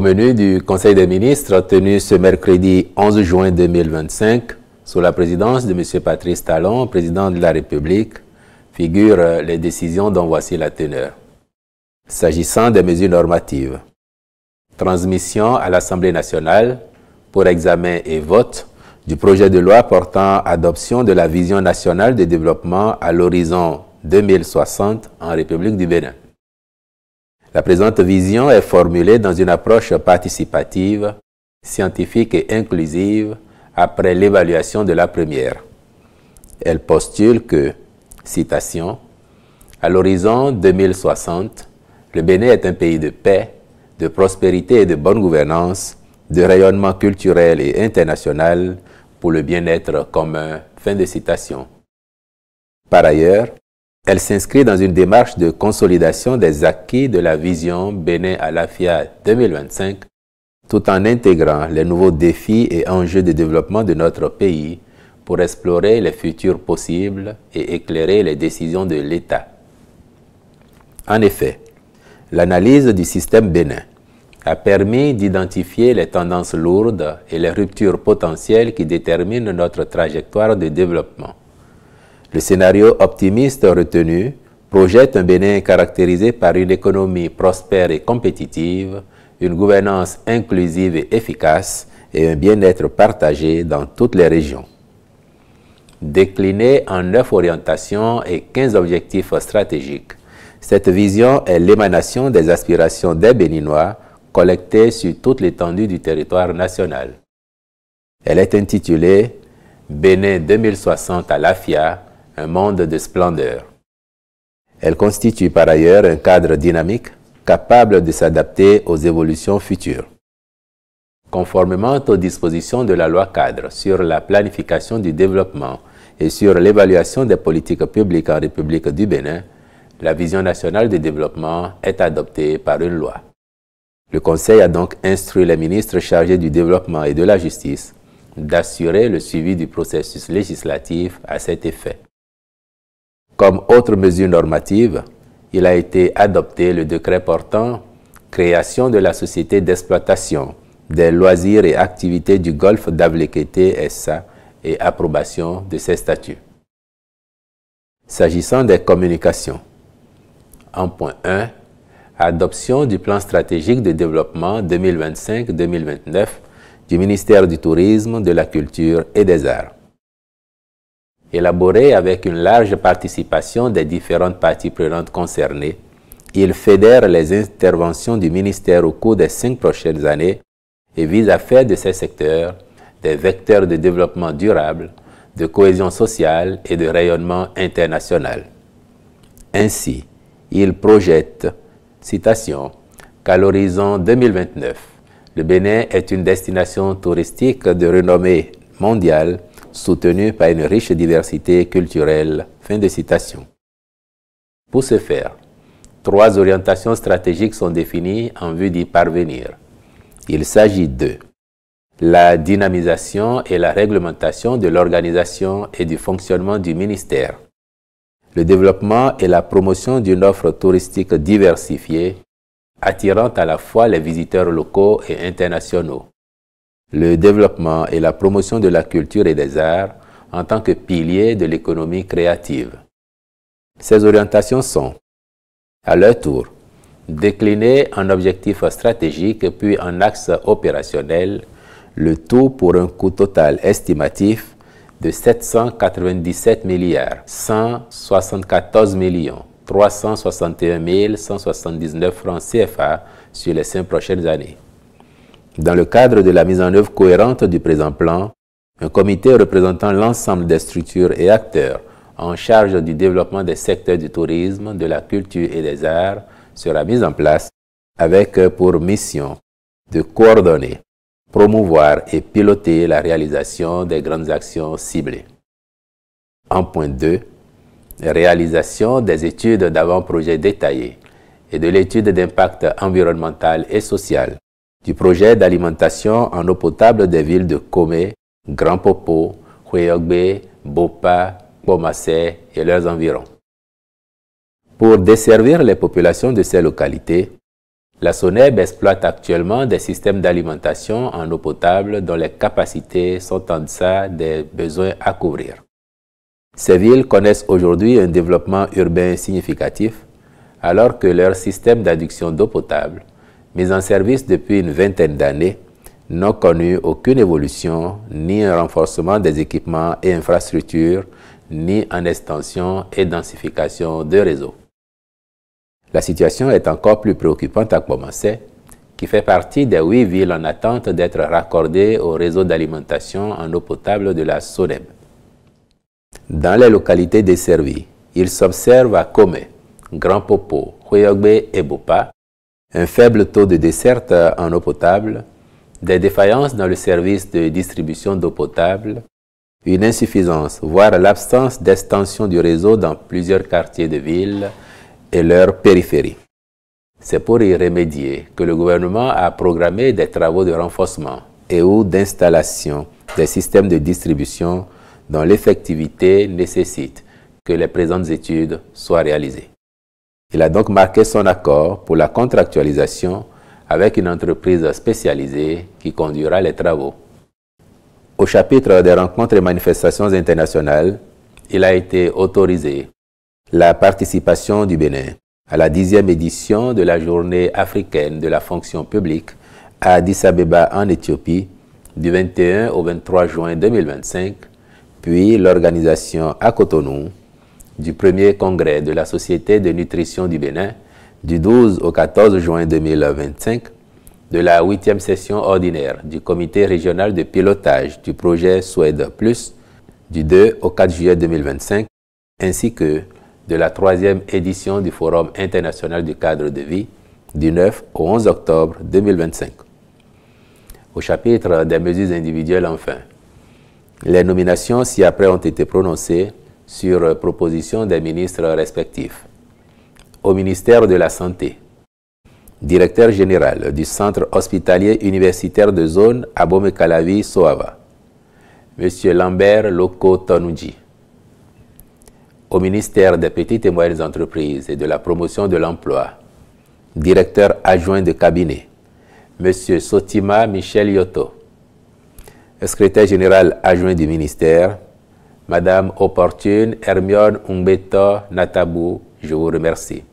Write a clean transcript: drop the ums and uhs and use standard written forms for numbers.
menu du Conseil des ministres tenu ce mercredi 11 juin 2025, sous la présidence de M. Patrice Talon, président de la République, figurent les décisions dont voici la teneur. S'agissant des mesures normatives, transmission à l'Assemblée nationale pour examen et vote du projet de loi portant adoption de la vision nationale de développement à l'horizon 2060 en République du Bénin. La présente vision est formulée dans une approche participative, scientifique et inclusive après l'évaluation de la première. Elle postule que, citation, « À l'horizon 2060, le Bénin est un pays de paix, de prospérité et de bonne gouvernance, de rayonnement culturel et international pour le bien-être commun. » Fin de citation. Par ailleurs, elle s'inscrit dans une démarche de consolidation des acquis de la vision Bénin à l'AFIA 2025, tout en intégrant les nouveaux défis et enjeux de développement de notre pays pour explorer les futurs possibles et éclairer les décisions de l'État. En effet, l'analyse du système Bénin a permis d'identifier les tendances lourdes et les ruptures potentielles qui déterminent notre trajectoire de développement. Le scénario optimiste retenu projette un Bénin caractérisé par une économie prospère et compétitive, une gouvernance inclusive et efficace et un bien-être partagé dans toutes les régions. Déclinée en 9 orientations et 15 objectifs stratégiques, cette vision est l'émanation des aspirations des Béninois collectées sur toute l'étendue du territoire national. Elle est intitulée « Bénin 2060 à l'AFIA, un monde de splendeur ». Elle constitue par ailleurs un cadre dynamique capable de s'adapter aux évolutions futures. Conformément aux dispositions de la loi cadre sur la planification du développement et sur l'évaluation des politiques publiques en République du Bénin, la vision nationale de développement est adoptée par une loi. Le Conseil a donc instruit les ministres chargés du développement et de la justice d'assurer le suivi du processus législatif à cet effet. Comme autre mesure normative, il a été adopté le décret portant création de la société d'exploitation des loisirs et activités du Golfe d'Avlekété SA et approbation de ses statuts. S'agissant des communications, en point 1, adoption du plan stratégique de développement 2025-2029 du ministère du Tourisme, de la Culture et des Arts. Élaboré avec une large participation des différentes parties prenantes concernées, il fédère les interventions du ministère au cours des 5 prochaines années et vise à faire de ces secteurs des vecteurs de développement durable, de cohésion sociale et de rayonnement international. Ainsi, il projette, citation, qu'à l'horizon 2029, le Bénin est une destination touristique de renommée mondiale soutenue par une riche diversité culturelle. Fin de citation. Pour ce faire, 3 orientations stratégiques sont définies en vue d'y parvenir. Il s'agit de la dynamisation et la réglementation de l'organisation et du fonctionnement du ministère, le développement et la promotion d'une offre touristique diversifiée, attirant à la fois les visiteurs locaux et internationaux, le développement et la promotion de la culture et des arts en tant que piliers de l'économie créative. Ces orientations sont, à leur tour, déclinées en objectifs stratégiques puis en axes opérationnels, le tout pour un coût total estimatif de 797 milliards 174 millions 361 179 francs CFA sur les 5 prochaines années. Dans le cadre de la mise en œuvre cohérente du présent plan, un comité représentant l'ensemble des structures et acteurs en charge du développement des secteurs du tourisme, de la culture et des arts sera mis en place avec pour mission de coordonner, promouvoir et piloter la réalisation des grandes actions ciblées. En point 2, réalisation des études d'avant-projet détaillées et de l'étude d'impact environnemental et social du projet d'alimentation en eau potable des villes de Komé, Grand Popo, Houéogbe, Bopa, Bomassé et leurs environs. Pour desservir les populations de ces localités, La SONEB exploite actuellement des systèmes d'alimentation en eau potable dont les capacités sont en deçà des besoins à couvrir. Ces villes connaissent aujourd'hui un développement urbain significatif, alors que leurs systèmes d'adduction d'eau potable, mis en service depuis une vingtaine d'années, n'ont connu aucune évolution, ni un renforcement des équipements et infrastructures, ni en extension et densification de réseaux. La situation est encore plus préoccupante à Kpomensé, qui fait partie des 8 villes en attente d'être raccordées au réseau d'alimentation en eau potable de la SONEB. Dans les localités desservies, il s'observe à Komé, Grand Popo, Houéogbe et Bopa un faible taux de desserte en eau potable, des défaillances dans le service de distribution d'eau potable, une insuffisance, voire l'absence d'extension du réseau dans plusieurs quartiers de ville et leur périphérie. C'est pour y remédier que le gouvernement a programmé des travaux de renforcement et ou d'installation des systèmes de distribution dont l'effectivité nécessite que les présentes études soient réalisées. Il a donc marqué son accord pour la contractualisation avec une entreprise spécialisée qui conduira les travaux. Au chapitre des rencontres et manifestations internationales, il a été autorisé la participation du Bénin à la 10e édition de la Journée africaine de la fonction publique à Addis Abeba en Éthiopie du 21 au 23 juin 2025, puis l'organisation à Cotonou du premier congrès de la Société de nutrition du Bénin du 12 au 14 juin 2025, de la 8e session ordinaire du comité régional de pilotage du projet Suède Plus du 2 au 4 juillet 2025, ainsi que de la 3e édition du Forum international du cadre de vie du 9 au 11 octobre 2025. Au chapitre des mesures individuelles, enfin, les nominations ci-après ont été prononcées sur proposition des ministres respectifs. Au ministère de la Santé, directeur général du Centre hospitalier universitaire de zone Abomey-Calavi-Soava, M. Lambert Loko-Tonouji. Au ministère des Petites et Moyennes Entreprises et de la Promotion de l'Emploi, directeur adjoint de cabinet, M. Sotima Michel Yoto. Secrétaire général adjoint du ministère, Madame Opportune Hermione Umbeto Natabou, je vous remercie.